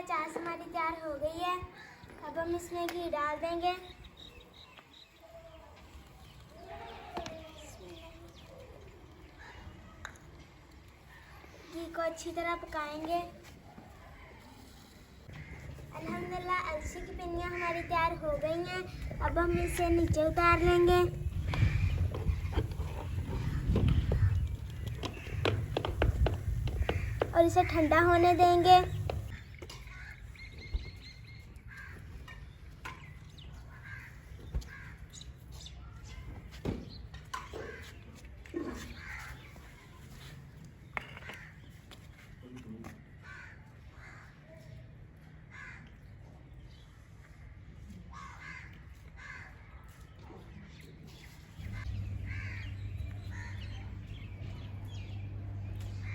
चाश हमारी तैयार हो गई है। अब हम इसमें घी डाल देंगे। घी को अच्छी तरह पकाएंगे। अल्हम्दुलिल्लाह अलसी की पिन्नियाँ हमारी तैयार हो गई हैं। अब हम इसे नीचे उतार लेंगे। और इसे ठंडा होने देंगे।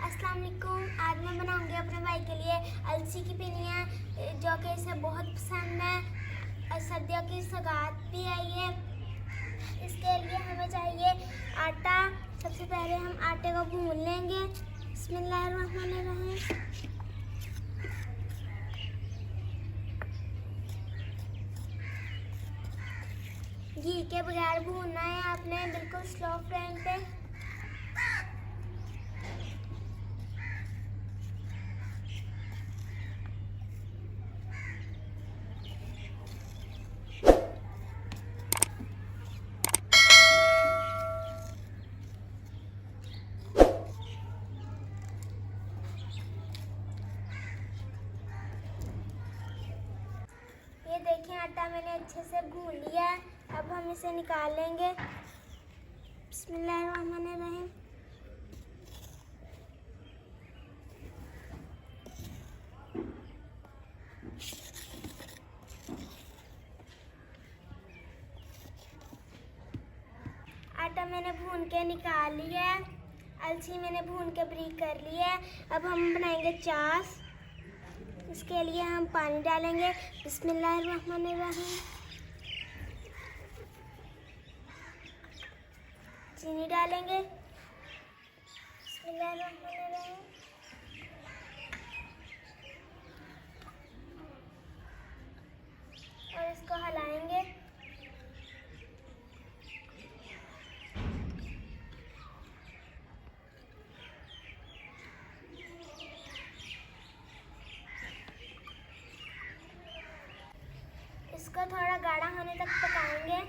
अस्सलाम वालेकुम। आज मैं बनाऊंगी अपने भाई के लिए अलसी की पिन्नियाँ, जो कि इसे बहुत पसंद है। और सर्दियों की सौगात भी है ये। इसके लिए हमें चाहिए आटा। सबसे पहले हम आटे को भून लेंगे। बिस्मिल्लाहिर्रहमानिर्रहीम। घी के बगैर भूनना है आपने, बिल्कुल स्लो फ्लेम पे। ये देखिए आटा मैंने अच्छे से भून लिया है। अब हम इसे निकाल लेंगे। बिस्मिल्लाहिर्रहमानिर्रहीम। आटा मैंने भून के निकाल लिया है। अलसी मैंने भून के बारीक कर लिया है। अब हम बनाएंगे चाश। इसके लिए हम पानी डालेंगे। बिस्मिल्लाहिर्रहमानिर्रहीम। चीनी डालेंगे। बिस्मिल्लाहिर्रहमानिर्रहीम। और इसको हिलाएंगे। इसको थोड़ा गाढ़ा होने तक पकाएंगे।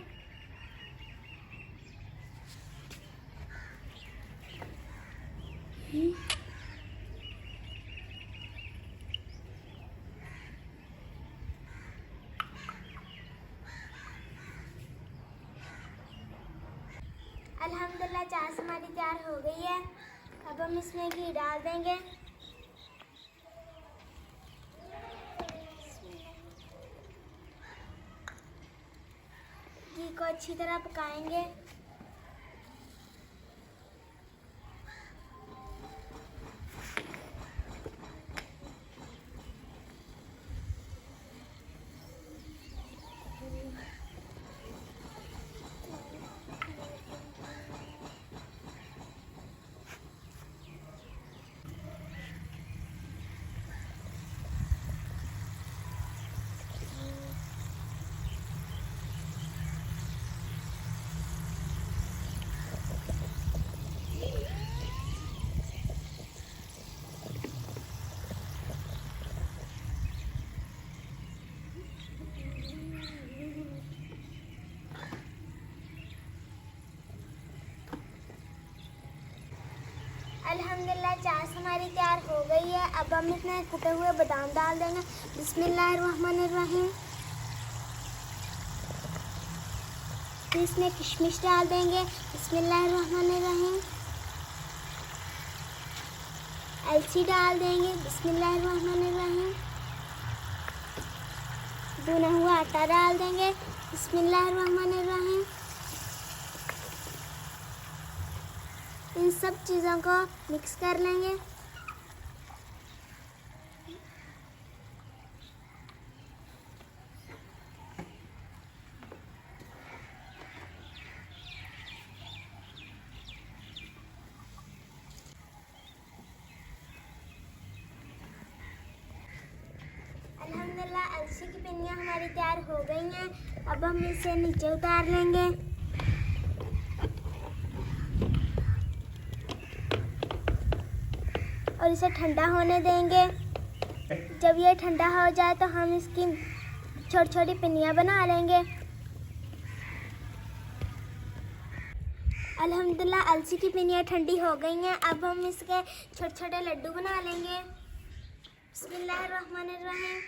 अल्हम्दुलिल्लाह चाश हमारी तैयार हो गई है। अब हम इसमें घी डाल देंगे। घी को अच्छी तरह पकाएंगे। अल्हम्दुलिल्लाह चाश हमारी तैयार हो गई है। अब हम इसमें कुटे हुए बादाम डाल देंगे। बिस्मिल्लाहिर्रहमानिर्रहीम। फिर इसमें किशमिश डाल देंगे। बिस्मिल्लाहिर्रहमानिर्रहीम। अलसी डाल देंगे। बिस्मिल्लाहिर्रहमानिर्रहीम। भुना हुआ आटा डाल देंगे। बिस्मिल्लाहिर्रहमानिर्रहीम। इन सब चीज़ों को मिक्स कर लेंगे। अल्हम्दुलिल्लाह अलसी की पिन्नियाँ हमारी तैयार हो गई हैं। अब हम इसे नीचे उतार लेंगे और इसे ठंडा होने देंगे। जब ये ठंडा हो जाए तो हम इसकी छोटी छोटी पिन्नियाँ बना लेंगे। अल्हम्दुलिल्लाह अलसी की पिन्नियाँ ठंडी हो गई हैं। अब हम इसके छोटे छोटे लड्डू बना लेंगे। बिस्मिल्लाहिर्रहमानिर्रहीम।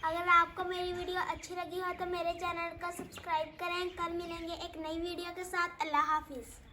अगर आपको मेरी वीडियो अच्छी लगी हो तो मेरे चैनल को सब्सक्राइब करें। कल मिलेंगे एक नई वीडियो के साथ। अल्लाह हाफिज़।